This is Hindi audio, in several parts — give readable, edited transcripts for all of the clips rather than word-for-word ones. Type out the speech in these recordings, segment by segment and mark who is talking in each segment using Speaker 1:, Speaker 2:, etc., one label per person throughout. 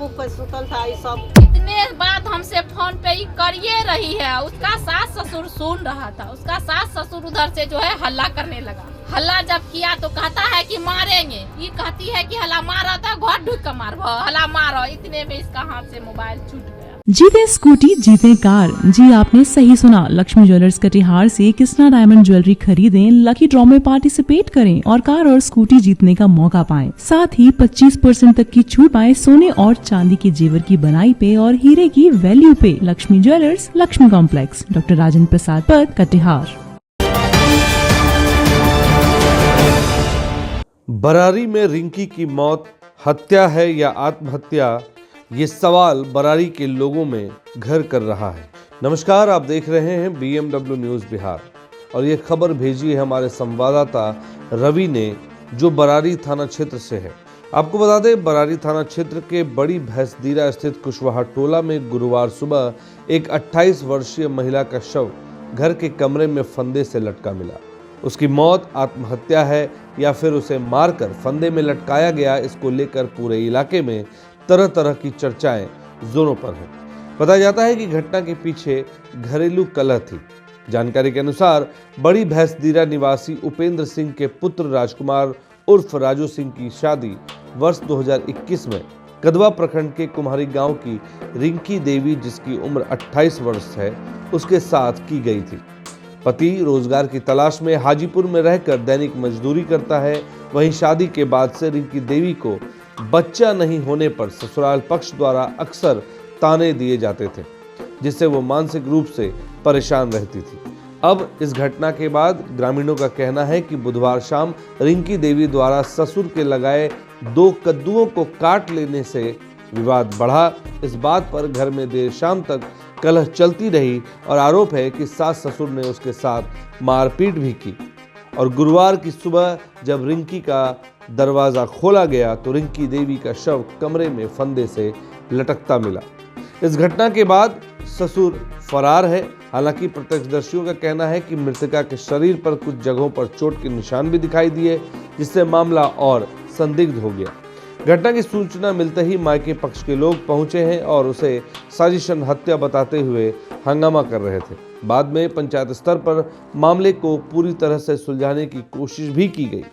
Speaker 1: झाँपूक के सुतल था। ये सब
Speaker 2: इतने बात हमसे फोन पे ही करिए रही है। उसका सास ससुर सुन रहा था, उसका सास ससुर उधर से जो है हल्ला करने लगा। हल्ला जब किया तो कहता है कि मारेंगे, ये कहती है कि हल्ला मारा था, घर ढूक कर मारो, हल्ला मारो। इतने में इसका हाथ से मोबाइल छूट गया।
Speaker 3: जीते स्कूटी जीते कार। जी आपने सही सुना, लक्ष्मी ज्वेलर्स कटिहार से कृष्णा डायमंड ज्वेलरी खरीदें, लकी ड्रॉ में पार्टिसिपेट करें और कार और स्कूटी जीतने का मौका पाएं। साथ ही 25% तक की छूट पाएं सोने और चांदी के जेवर की बनाई पे और हीरे की वैल्यू पे। Lakshmi jewellers, Lakshmi complex, doctor Rajendra Prasad Path, Katihar.
Speaker 4: Barari में रिंकी की मौत हत्या है या आत्महत्या, ये सवाल बरारी के लोगों में घर कर रहा है। नमस्कार, आप देख रहे हैं BMW न्यूज़ बिहार और ये खबर भेजी है हमारे संवाददाता रवि ने, जो बरारी थाना क्षेत्र से है। आपको बता दें, बरारी थाना क्षेत्र के बड़ी भैंसदीरा स्थित कुशवाहा टोला में गुरुवार सुबह एक 28 वर्षीय महिला का शव घर के कमरे में फंदे से लटका मिला। उसकी मौत आत्महत्या है या फिर उसे मारकर फंदे में लटकाया गया, इसको लेकर पूरे इलाके में तरह तरह की चर्चाएं जोरों पर हैं। बताया जाता है कि घटना के पीछे घरेलू कलह थी। जानकारी के अनुसार बड़ी भैंसदीरा निवासी उपेंद्र सिंह के पुत्र राजकुमार उर्फ राजू सिंह की शादी वर्ष 2021 में कदवा प्रखंड के कुम्हारी गांव की रिंकी देवी, जिसकी उम्र 28 वर्ष है, उसके साथ की गई थी। पति रोजगार की तलाश में हाजीपुर में रहकर दैनिक मजदूरी करता है। वहीं शादी के बाद से रिंकी देवी को बच्चा नहीं होने पर ससुराल पक्ष द्वारा अक्सर ताने दिए जाते थे, जिससे वो मानसिक रूप से परेशान रहती थी। अब इस घटना के बाद ग्रामीणों का कहना है कि बुधवार शाम रिंकी देवी द्वारा ससुर के लगाए 2 कद्दुओं को काट लेने से विवाद बढ़ा। इस बात पर घर में देर शाम तक कलह चलती रही और आरोप है कि सास ससुर ने उसके साथ मारपीट भी की। और गुरुवार की सुबह जब रिंकी का दरवाजा खोला गया तो रिंकी देवी का शव कमरे में फंदे से लटकता मिला। इस घटना के बाद ससुर फरार है। हालांकि प्रत्यक्षदर्शियों का कहना है कि मृतका के शरीर पर कुछ जगहों पर चोट के निशान भी दिखाई दिए, जिससे मामला और संदिग्ध हो गया। घटना की सूचना मिलते ही मायके पक्ष के लोग पहुंचे हैं और उसे साजिशन हत्या बताते हुए हंगामा कर रहे थे। बाद में पंचायत स्तर पर मामले को पूरी तरह से सुलझाने की कोशिश भी की गई।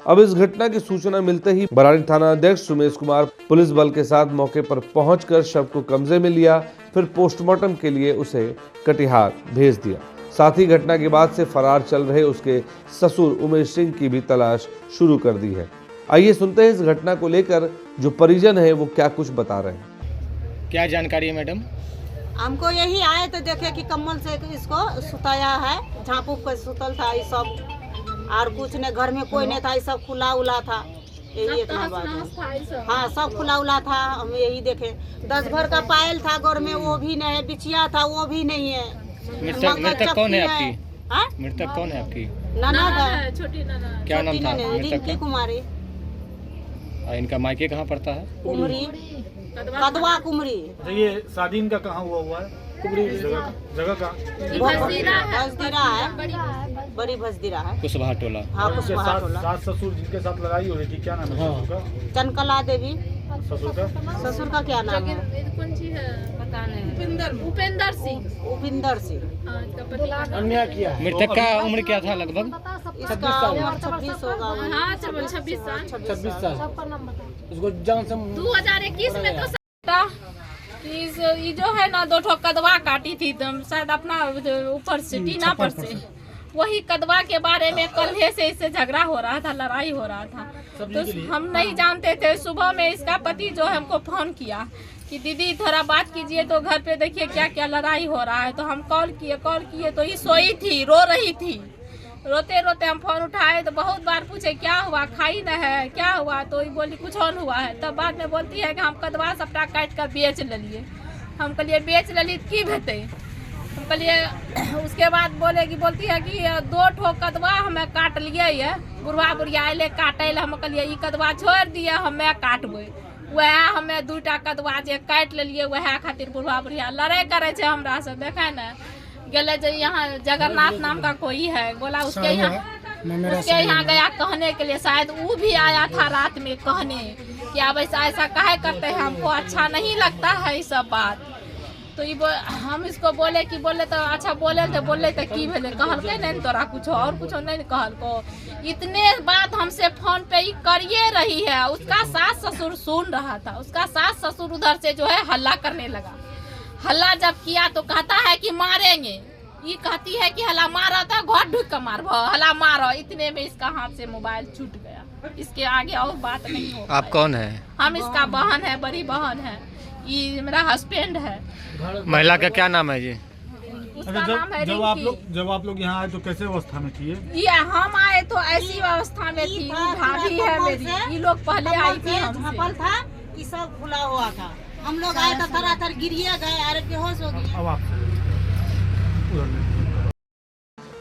Speaker 4: अब इस घटना की सूचना मिलते ही बरारी थाना अध्यक्ष सुमेश कुमार पुलिस बल के साथ मौके पर पहुंचकर शव को कब्जे में लिया, फिर पोस्टमार्टम के लिए उसे कटिहार भेज दिया। साथ ही घटना के बाद से फरार चल रहे उसके ससुर उमेश सिंह की भी तलाश शुरू कर दी है। आइए सुनते हैं इस घटना को लेकर जो परिजन है वो क्या कुछ बता रहे हैं।
Speaker 5: क्या जानकारी है मैडम?
Speaker 1: हमको यही आए तो देखे कि कम्बल से इसको सुताया है, झाँपूक के सुतल था। ये सब और कुछ नहीं, घर में कोई नहीं था, ये सब खुला उला था। यही इतना बात है। हाँ, सब खुला उला था। हम यही देखे 10 भर का पायल था घर में, वो भी नहीं है। बिछिया था, वो भी नहीं है।
Speaker 5: मृतक कौन है आपकी? मृतक कौन है आपकी?
Speaker 1: ननद है,
Speaker 2: छोटी ननद।
Speaker 5: क्या नाम था
Speaker 1: रिंकी कुमारी।
Speaker 5: इनका मायके कहाँ पड़ता है?
Speaker 1: कुमरी, कदवा कुमरी।
Speaker 6: ये शादी इनका कहाँ हुआ है? कुमरी जगह कहाँ?
Speaker 1: भैंसदीरा है, बड़ी भैंसदीरा है,
Speaker 5: कुशवाहा टोला।
Speaker 1: हाँ, कुशवाहा टोला।
Speaker 6: सास ससुर जिनके साथ लड़ाई हो रही थी, क्या नाम है ससुर का?
Speaker 1: चनकला देवी।
Speaker 6: ससुर का
Speaker 1: क्या नाम है?
Speaker 2: कौन सी है पता नहीं। उपेंद्र सिंह।
Speaker 1: उपिंदर सिंह।
Speaker 6: अन्याय किया।
Speaker 5: मृतक का उम्र क्या था लगभग?
Speaker 1: इसका उम्र 26 होगा।
Speaker 2: हाँ, 26 साल।
Speaker 6: 26 साल। उसको जान से
Speaker 2: 2021 में तो ये जो है ना 2 ठो कदवा काटी थी, तो शायद अपना ऊपर से टीना पर से वही कदवा के बारे में कल्हे से इससे झगड़ा हो रहा था, लड़ाई हो रहा था। तो हम नहीं जानते थे। सुबह में इसका पति जो है हमको फोन किया कि दीदी थोड़ा बात कीजिए, तो घर पे देखिए क्या क्या लड़ाई हो रहा है। तो हम कॉल किए तो ये सोई थी, रो रही थी। रोते रोते हम फोन उठाए तो बहुत बार पूछे क्या हुआ, खाई न है, क्या हुआ? तो ये बोली कुछ और हुआ है। तब बाद में बोलती है कि हम कदवा सबटा काट कर बेच लिए। हम कहलिए बेच ली की भेते? हम कहलिए उसके बाद बोलती है कि 2 ठो कदवा हमें काट लिए ये, बुढ़वा बुढ़िया अले काटे। हम कहलिए ई कदवा छोड़ दिए, हमें काटबे। वह हमें 2टा कदवा जे काट लेलिए, वह खातिर बुढ़वा बुढ़िया लड़ाई करे छे हमरा से। देखे न गले जो यहाँ जगन्नाथ नाम का कोई है, बोला उसके यहाँ गया कहने के लिए। शायद वो भी आया था रात में कहने कि आप ऐसा काहे करते हैं, हमको अच्छा नहीं लगता है ये सब बात। तो हम इसको बोले तो अच्छा बोले तो की भेले, कहलके नहीं तोरा कुछ और कुछ नहीं कहलको। इतने बात हमसे फोन पे ही करिए रही है। उसका सास ससुर सुन रहा था, उसका सास ससुर उधर से जो है हल्ला करने लगा। हल्ला जब किया तो कहता है कि मारेंगे, ये कहती है कि हल्ला मारा था, घर ढूक कर मारो, हल्ला मारो। इतने में इसका हाथ से मोबाइल छूट गया। इसके आगे और बात नहीं हो।
Speaker 5: आप कौन है?
Speaker 2: हम इसका बहन है, बड़ी बहन है, ये मेरा हस्बैंड है।
Speaker 5: महिला का क्या नाम है जी?
Speaker 2: उसका नाम है रिंकी।
Speaker 6: जब आप लोग यहाँ आए तो कैसे अवस्था में थी?
Speaker 2: ये हम आए तो ऐसी अवस्था में थी, भाभी है मेरी, ये लोग पहले आई थी हमसे।
Speaker 1: था कि सब खुला हुआ था, हम लोग आए तो तरह गिरिए गए, अरे बेहोश हो गए।
Speaker 6: अब आपसे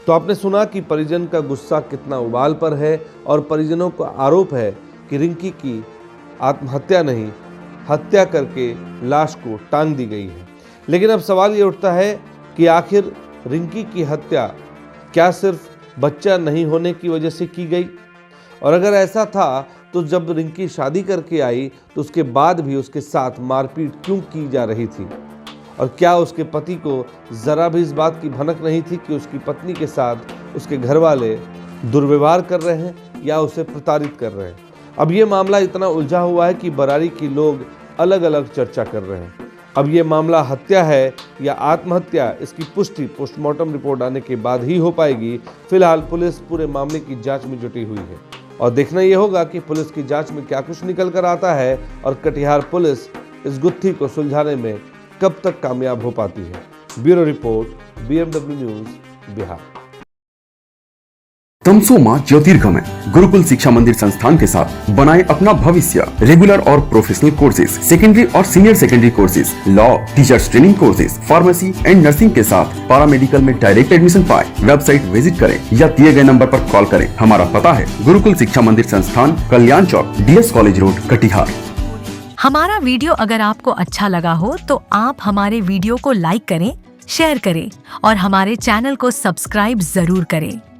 Speaker 4: तो आपने सुना कि परिजन का गुस्सा कितना उबाल पर है और परिजनों का आरोप है कि रिंकी की आत्महत्या नहीं, हत्या करके लाश को टांग दी गई है। लेकिन अब सवाल ये उठता है कि आखिर रिंकी की हत्या क्या सिर्फ बच्चा नहीं होने की वजह से की गई? और अगर ऐसा था तो जब रिंकी शादी करके आई तो उसके बाद भी उसके साथ मारपीट क्यों की जा रही थी? और क्या उसके पति को ज़रा भी इस बात की भनक नहीं थी कि उसकी पत्नी के साथ उसके घर वाले दुर्व्यवहार कर रहे हैं या उसे प्रताड़ित कर रहे हैं? अब ये मामला इतना उलझा हुआ है कि बरारी के लोग अलग अलग चर्चा कर रहे हैं। अब ये मामला हत्या है या आत्महत्या, इसकी पुष्टि पोस्टमार्टम रिपोर्ट आने के बाद ही हो पाएगी। फिलहाल पुलिस पूरे मामले की जांच में जुटी हुई है और देखना ये होगा कि पुलिस की जांच में क्या कुछ निकल कर आता है और कटिहार पुलिस इस गुत्थी को सुलझाने में कब तक कामयाब हो पाती है। Bureau report, BMW news, Bihar.
Speaker 7: तमसोमा ज्योतिर्गमय गुरुकुल शिक्षा मंदिर संस्थान के साथ बनाए अपना भविष्य। रेगुलर और प्रोफेशनल कोर्सेज, सेकेंडरी और senior secondary courses, law, teachers training courses, pharmacy and nursing के साथ पैरामेडिकल में डायरेक्ट एडमिशन पाए। वेबसाइट विजिट करें या दिए गए नंबर पर कॉल करें। हमारा पता है गुरुकुल शिक्षा मंदिर संस्थान, कल्याण चौक, DS कॉलेज रोड, कटिहार।
Speaker 8: हमारा वीडियो अगर आपको अच्छा लगा हो तो आप हमारे वीडियो को लाइक करें, शेयर करें और हमारे चैनल को सब्सक्राइब जरूर करें।